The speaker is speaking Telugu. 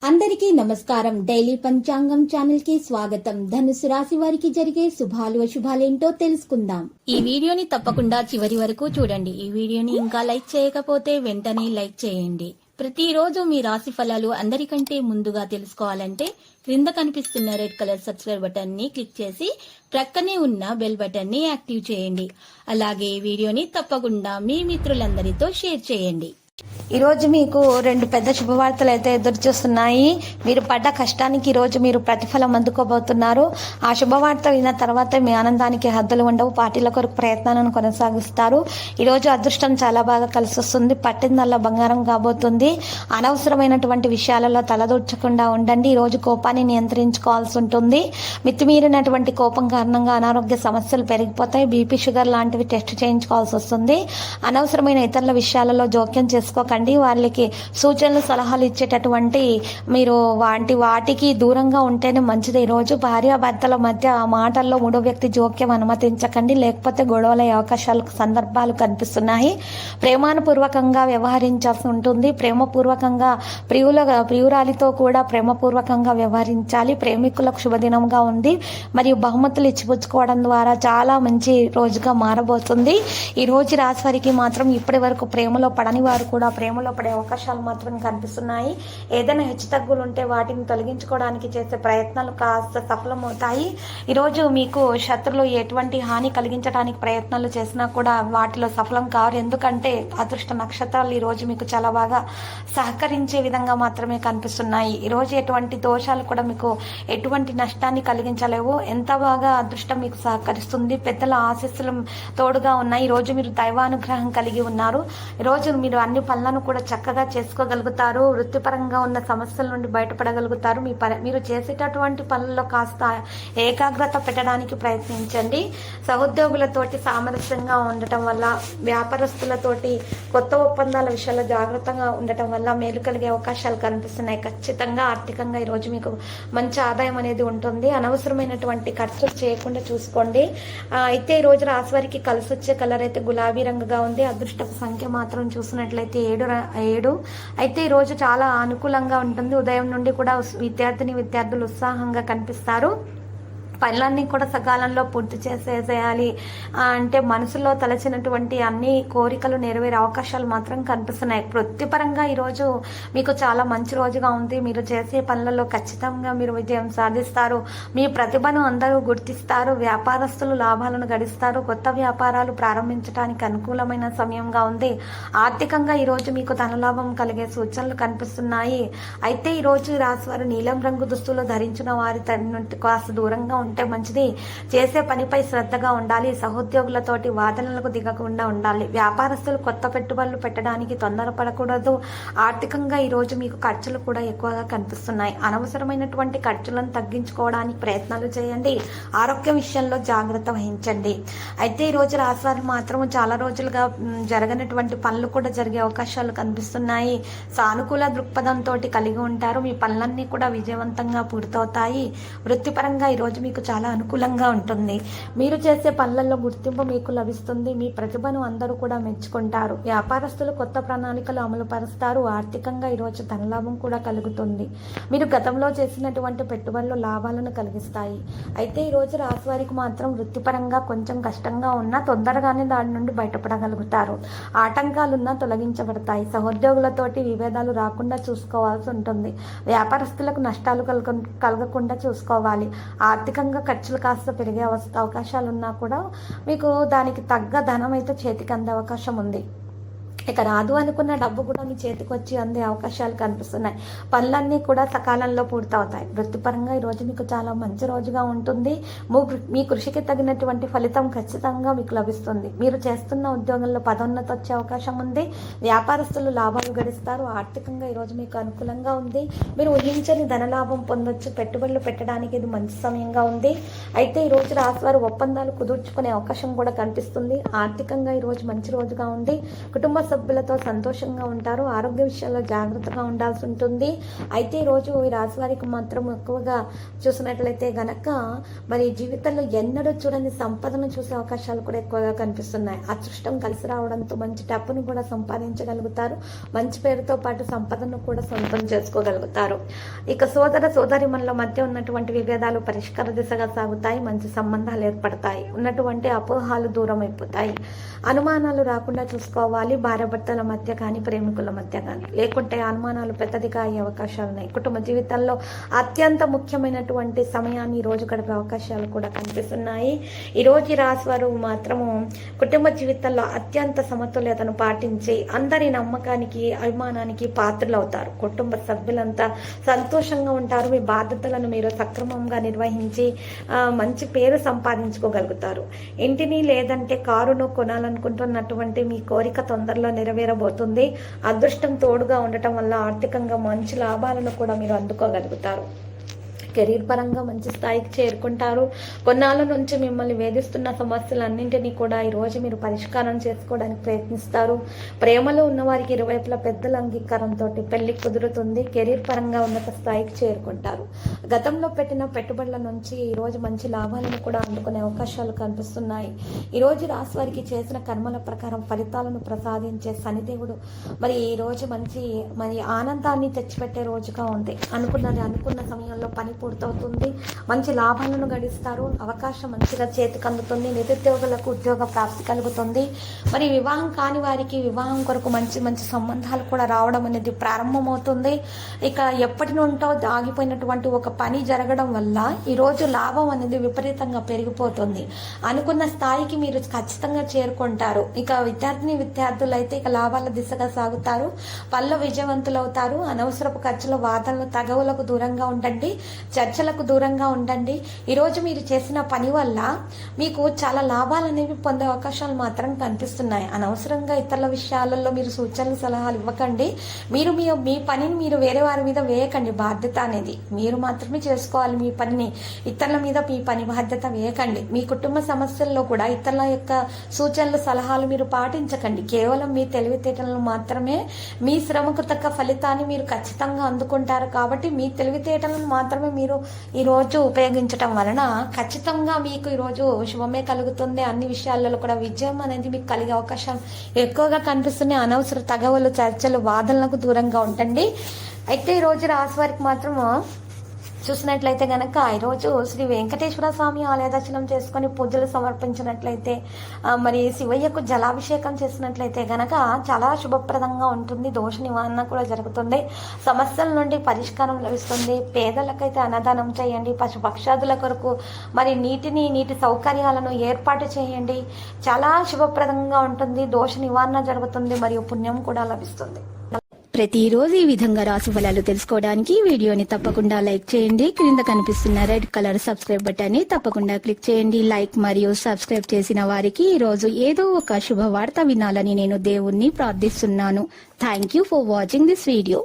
అందరికీ నమస్కారం. డైలీ పంచాంగం ఛానల్ కి స్వాగతం. ధనుసు రాశి వారికి జరిగే శుభాలు అశుభాలేంటో తెలుసుకుందాం. ఈ వీడియోని తప్పకుండా చివరి వరకు చూడండి. ఈ వీడియోని ఇంకా లైక్ చేయకపోతే వెంటనే లైక్ చేయండి. ప్రతిరోజు మీ రాశి ఫలాలు అందరికంటే ముందుగా తెలుసుకోవాలంటే క్రింద కనిపిస్తున్న రెడ్ కలర్ సబ్స్క్రైబ్ బటన్ ని క్లిక్ చేసి ప్రక్కనే ఉన్న బెల్ బటన్ ని యాక్టివ్ చేయండి. అలాగే ఈ వీడియోని తప్పకుండా మీ మిత్రులందరితో షేర్ చేయండి. ఈ రోజు మీకు రెండు పెద్ద శుభవార్తలు అయితే ఎదురు చూస్తున్నాయి. మీరు పడ్డ కష్టానికి ఈ రోజు మీరు ప్రతిఫలం అందుకోబోతున్నారు. ఆ శుభవార్త విన్న తర్వాత మీ ఆనందానికి హద్దులు ఉండవు. పార్టీల కొరకు ప్రయత్నాలను కొనసాగిస్తారు. ఈ రోజు అదృష్టం చాలా బాగా కలిసి వస్తుంది. పట్టిందల్లా బంగారం కాబోతుంది. అనవసరమైనటువంటి విషయాలలో తలదూర్చకుండా ఉండండి. ఈ రోజు కోపాన్ని నియంత్రించుకోవాల్సి ఉంటుంది. మితిమీరినటువంటి కోపం కారణంగా అనారోగ్య సమస్యలు పెరిగిపోతాయి. బీపీ, షుగర్ లాంటివి టెస్ట్ చేయించుకోవాల్సి వస్తుంది. అనవసరమైన ఇతరుల విషయాలలో జోక్యం చేసుకోకండి. వాళ్ళకి సూచనలు, సలహాలు ఇచ్చేటటువంటి మీరు వాటికి దూరంగా ఉంటేనే మంచిది. ఈరోజు భార్యాభర్తల మధ్య మాటల్లో మూడో వ్యక్తి జోక్యం అనుమతించకండి, లేకపోతే గొడవలయ్యే అవకాశాలు, సందర్భాలు కనిపిస్తున్నాయి. ప్రేమానుపూర్వకంగా వ్యవహరించాల్సి ఉంటుంది. ప్రేమపూర్వకంగా ప్రియురాలితో కూడా ప్రేమపూర్వకంగా వ్యవహరించాలి. ప్రేమికులకు శుభదినంగా ఉంది. మరియు బహుమతులు ఇచ్చిపుచ్చుకోవడం ద్వారా చాలా మంచి రోజుగా మారబోతుంది. ఈ రోజు రాశి వారికి మాత్రం ఇప్పటి వరకు ప్రేమలో పడని వారు కూడా ప్రేమలో పడే అవకాశాలు మాత్రం కనిపిస్తున్నాయి. ఏదైనా హెచ్చుతగ్గులు ఉంటే వాటిని తొలగించుకోవడానికి చేసే ప్రయత్నాలు కాస్త సఫలమవుతాయి. ఈరోజు మీకు శత్రులు ఎటువంటి హాని కలిగించడానికి ప్రయత్నాలు చేసినా కూడా వాటిలో సఫలం కారు. ఎందుకంటే అదృష్ట నక్షత్రాలు ఈరోజు మీకు చాలా బాగా సహకరించే విధంగా మాత్రమే కనిపిస్తున్నాయి. ఈరోజు ఎటువంటి దోషాలు కూడా మీకు ఎటువంటి నష్టాన్ని కలిగించలేవు. ఎంత బాగా అదృష్టం మీకు సహకరిస్తుంది. పెద్దల ఆశీస్సులు తోడుగా ఉన్నాయి. ఈరోజు మీరు దైవానుగ్రహం కలిగి ఉన్నారు. ఈరోజు మీరు అన్ని పనులను కూడా చక్కగా చేసుకోగలుగుతారు. వృత్తిపరంగా ఉన్న సమస్యల నుండి బయటపడగలుగుతారు. మీరు చేసేటటువంటి పనుల్లో కాస్త ఏకాగ్రత పెట్టడానికి ప్రయత్నించండి. సహోద్యోగులతోటి సామరస్యంగా ఉండటం వల్ల, వ్యాపారస్తులతోటి కొత్త ఒప్పందాల విషయాల్లో జాగ్రత్తగా ఉండటం వల్ల మేలు కలిగే అవకాశాలు కనిపిస్తున్నాయి. ఖచ్చితంగా ఆర్థికంగా ఈరోజు మీకు మంచి ఆదాయం అనేది ఉంటుంది. అనవసరమైనటువంటి ఖర్చులు చేయకుండా చూసుకోండి. అయితే ఈరోజు రాశి వారికి కలిసి వచ్చే కలర్ అయితే గులాబీ రంగుగా ఉంది. అదృష్టపు సంఖ్య మాత్రం చూసినట్లయితే 7. అయితే ఈరోజు చాలా అనుకూలంగా ఉంటుంది. ఉదయం నుండి కూడా విద్యార్థులు ఉత్సాహంగా కనిపిస్తారు. పనులన్నీ కూడా సకాలంలో పూర్తి చేసేయాలి అంటే మనసులో తలచినటువంటి అన్ని కోరికలు నెరవేరే అవకాశాలు మాత్రం కనిపిస్తున్నాయి. వృత్తిపరంగా ఈరోజు మీకు చాలా మంచి రోజుగా ఉంది. మీరు చేసే పనులలో ఖచ్చితంగా మీరు విజయం సాధిస్తారు. మీ ప్రతిభను అందరూ గుర్తిస్తారు. వ్యాపారస్తులు లాభాలను గడిస్తారు. కొత్త వ్యాపారాలు ప్రారంభించడానికి అనుకూలమైన సమయంగా ఉంది. ఆర్థికంగా ఈరోజు మీకు ధనలాభం కలిగే సూచనలు కనిపిస్తున్నాయి. అయితే ఈరోజు రాశివారు నీలం రంగు దుస్తులు ధరించిన వారి నుండి కాస్త దూరంగా ఉంటే మంచిది. చేసే పనిపై శ్రద్ధగా ఉండాలి. సహోద్యోగులతోటి వాదనలకు దిగకుండా ఉండాలి. వ్యాపారస్తులు కొత్త పెట్టుబడులు పెట్టడానికి తొందరపడకూడదు. ఆర్థికంగా ఈరోజు మీకు ఖర్చులు కూడా ఎక్కువగా కనిపిస్తున్నాయి. అనవసరమైనటువంటి ఖర్చులను తగ్గించుకోవడానికి ప్రయత్నాలు చేయండి. ఆరోగ్యం విషయంలో జాగ్రత్త వహించండి. అయితే ఈరోజు రాశివారు మాత్రం చాలా రోజులుగా జరగనటువంటి పనులు కూడా జరిగే అవకాశాలు కనిపిస్తున్నాయి. సానుకూల దృక్పథంతో కలిగి ఉంటారు. మీ పనులన్నీ కూడా విజయవంతంగా పూర్తవుతాయి. వృత్తిపరంగా ఈరోజు మీకు చాలా అనుకూలంగా ఉంటుంది. మీరు చేసే పనులలో గుర్తింపు మీకు లభిస్తుంది. మీ ప్రతిభను అందరూ కూడా మెచ్చుకుంటారు. వ్యాపారస్తులు కొత్త ప్రణాళికలు అమలు పరుస్తారు. ఆర్థికంగా ఈరోజు ధనలాభం కూడా కలుగుతుంది. మీరు గతంలో చేసినటువంటి పెట్టుబడులు లాభాలను కలిగిస్తాయి. అయితే ఈరోజు రాశి వారికి మాత్రం వృత్తిపరంగా కొంచెం కష్టంగా ఉన్నా తొందరగానే దాని నుండి బయటపడగలుగుతారు. ఆటంకాలున్నా తొలగించబడతాయి. సహోద్యోగులతోటి విభేదాలు రాకుండా చూసుకోవాల్సి ఉంటుంది. వ్యాపారస్తులకు నష్టాలు కలగకుండా చూసుకోవాలి. ఆర్థికంగా ఖర్చులు కాస్త పెరిగే అవకాశాలు ఉన్నా కూడా మీకు దానికి తగ్గ ధనం అయితే చేతికి అందే అవకాశం ఉంది. ఇక రాదు అనుకున్న డబ్బు కూడా మీ చేతికి వచ్చి అందే అవకాశాలు కనిపిస్తున్నాయి. పనులన్నీ కూడా సకాలంలో పూర్తవుతాయి. వృత్తిపరంగా ఈరోజు మీకు చాలా మంచి రోజుగా ఉంటుంది. మీ కృషికి తగినటువంటి ఫలితం ఖచ్చితంగా మీకు లభిస్తుంది. మీరు చేస్తున్న ఉద్యోగంలో పదోన్నతి వచ్చే అవకాశం ఉంది. వ్యాపారస్తులు లాభాలు గడిస్తారు. ఆర్థికంగా ఈరోజు మీకు అనుకూలంగా ఉంది. మీరు ఊహించని ధనలాభం పొందొచ్చు. పెట్టుబడులు పెట్టడానికి ఇది మంచి సమయంగా ఉంది. అయితే ఈరోజు రాశివారు ఒప్పందాలు కుదుర్చుకునే అవకాశం కూడా కనిపిస్తుంది. ఆర్థికంగా ఈరోజు మంచి రోజుగా ఉంది. కుటుంబ సభ్యులతో సంతోషంగా ఉంటారు. ఆరోగ్య విషయాల్లో జాగ్రత్తగా ఉండాల్సి ఉంటుంది. అయితే ఈరోజు ఈ రాశి వారికి మాత్రం ఎక్కువగా చూసినట్లయితే గనక మరి జీవితంలో ఎన్నడూ చూడని సంపదను చూసే అవకాశాలు కూడా ఎక్కువగా కనిపిస్తున్నాయి. అదృష్టం కలిసి రావడంతో మంచి డబ్బును కూడా సంపాదించగలుగుతారు. మంచి పేరుతో పాటు సంపదను కూడా సొంతం చేసుకోగలుగుతారు. ఇక సోదర సోదరిమణుల మధ్య ఉన్నటువంటి విభేదాలు పరిష్కార దిశగా సాగుతాయి. మంచి సంబంధాలు ఏర్పడతాయి. ఉన్నటువంటి అపోహాలు దూరం అయిపోతాయి. అనుమానాలు రాకుండా చూసుకోవాలి. భార్యాభర్తల మధ్య కానీ ప్రేమికుల మధ్య కానీ, లేకుంటే అనుమానాలు పెద్దదిగా అయ్యే అవకాశాలు ఉన్నాయి. కుటుంబ జీవితంలో అత్యంత ముఖ్యమైనటువంటి సమయాన్ని ఈ రోజు గడిపే అవకాశాలు కూడా కనిపిస్తున్నాయి. ఈ రోజు ఈ రాశి వారు మాత్రము కుటుంబ జీవితంలో అత్యంత సమతుల్యతను పాటించి అందరి నమ్మకానికి అభిమానానికి పాత్రలు అవుతారు. కుటుంబ సభ్యులంతా సంతోషంగా ఉంటారు. మీ బాధ్యతలను మీరు సక్రమంగా నిర్వహించి మంచి పేరు సంపాదించుకోగలుగుతారు. ఇంటిని లేదంటే కారును కొనాలనుకుంటున్నటువంటి మీ కోరిక తొందరలో నెరవేరబోతుంది. అదృష్టం తోడుగా ఉండటం వల్ల ఆర్థికంగా మంచి లాభాలను కూడా మీరు అందుకోగలుగుతారు. కెరీర్ పరంగా మంచి స్థాయికి చేరుకుంటారు. కొన్నాళ్ళ నుంచి మిమ్మల్ని వేధిస్తున్న సమస్యలన్నింటినీ కూడా ఈరోజు మీరు పరిష్కారం చేసుకోవడానికి ప్రయత్నిస్తారు. ప్రేమలో ఉన్న వారికి ఇరువైపుల పెద్దల అంగీకారంతో పెళ్లి కుదురుతుంది. కెరీర్ పరంగా ఉన్నత స్థాయికి చేరుకుంటారు. గతంలో పెట్టిన పెట్టుబడుల నుంచి ఈరోజు మంచి లాభాలను కూడా అందుకునే అవకాశాలు కనిపిస్తున్నాయి. ఈరోజు రాశి వారికి చేసిన కర్మల ప్రకారం ఫలితాలను ప్రసాదించే శనిదేవుడు మరి ఈ రోజు మంచి ఆనందాన్ని తెచ్చిపెట్టే రోజుగా ఉంది. అనుకున్న సమయంలో పని పూర్తవుతుంది. మంచి లాభాలను గడిస్తారు. అవకాశం మంచిగా చేతికి అందుతుంది. నిరుద్యోగులకు ఉద్యోగ ప్రాప్తి కలుగుతుంది. మరి వివాహం కాని వారికి వివాహం కొరకు మంచి మంచి సంబంధాలు కూడా రావడం అనేది ప్రారంభమవుతుంది. ఇక ఎప్పటి నుండో ఆగిపోయినటువంటి ఒక పని జరగడం వల్ల ఈరోజు లాభం అనేది విపరీతంగా పెరిగిపోతుంది. అనుకున్న స్థాయికి మీరు ఖచ్చితంగా చేరుకుంటారు. ఇక విద్యార్థులు అయితే ఇక లాభాల దిశగా సాగుతారు. పనిలో విజయవంతులు అవుతారు. అనవసరపు ఖర్చుల వాదనలు తగవులకు దూరంగా ఉండండి. చర్చలకు దూరంగా ఉండండి. ఈరోజు మీరు చేసిన పని వల్ల మీకు చాలా లాభాలు అనేవి పొందే అవకాశాలు మాత్రం కనిపిస్తున్నాయి. అనవసరంగా ఇతరుల విషయాలలో మీరు సూచనలు సలహాలు ఇవ్వకండి. మీరు మీ పనిని మీరు వేరే వారి మీద వేయకండి. బాధ్యత అనేది మీరు మాత్రమే చేసుకోవాలి. మీ పనిని ఇతరుల మీద మీ పని బాధ్యత వేయకండి. మీ కుటుంబ సమస్యల్లో కూడా ఇతరుల యొక్క సూచనలు సలహాలు మీరు పాటించకండి. కేవలం మీ తెలివితేటలను మాత్రమే, మీ శ్రమకు తగ్గ ఫలితాన్ని మీరు ఖచ్చితంగా అందుకుంటారు. కాబట్టి మీ తెలివితేటలను మాత్రమే మీరు ఈరోజు ఉపయోగించటం వలన ఖచ్చితంగా మీకు ఈరోజు శుభమే కలుగుతుంది. అన్ని విషయాలలో కూడా విజయం అనేది మీకు కలిగే అవకాశం ఎక్కువగా కనిపిస్తున్నాయి. అనవసర తగవలు చర్చలు వాదనలకు దూరంగా ఉండండి. అయితే ఈరోజు రాశి వారికి మాత్రం చూసినట్లయితే గనక ఈరోజు శ్రీ వెంకటేశ్వర స్వామి ఆలయ దర్శనం చేసుకొని పూజలు సమర్పించినట్లయితే మరి శివయ్యకు జలాభిషేకం చేసినట్లయితే గనక చాలా శుభప్రదంగా ఉంటుంది. దోష నివారణ కూడా జరుగుతుంది. సమస్యల నుండి పరిష్కారం లభిస్తుంది. పేదలకైతే అన్నదానం చేయండి. పశుపక్షాదుల కొరకు మరి నీటి సౌకర్యాలను ఏర్పాటు చేయండి. చాలా శుభప్రదంగా ఉంటుంది. దోష నివారణ జరుగుతుంది. మరియు పుణ్యం కూడా లభిస్తుంది. ప్రతిరోజు ఈ విధంగా రాశి ఫలాలు తెలుసుకోవడానికి వీడియోని తప్పకుండా లైక్ చేయండి. క్రింద కనిపిస్తున్న రెడ్ కలర్ సబ్స్క్రైబ్ బటన్ ని తప్పకుండా క్లిక్ చేయండి. లైక్ మరియు సబ్స్క్రైబ్ చేసిన వారికి ఈ రోజు ఏదో ఒక శుభవార్త వినాలని నేను దేవుణ్ణి ప్రార్థిస్తున్నాను. Thank you for watching this video.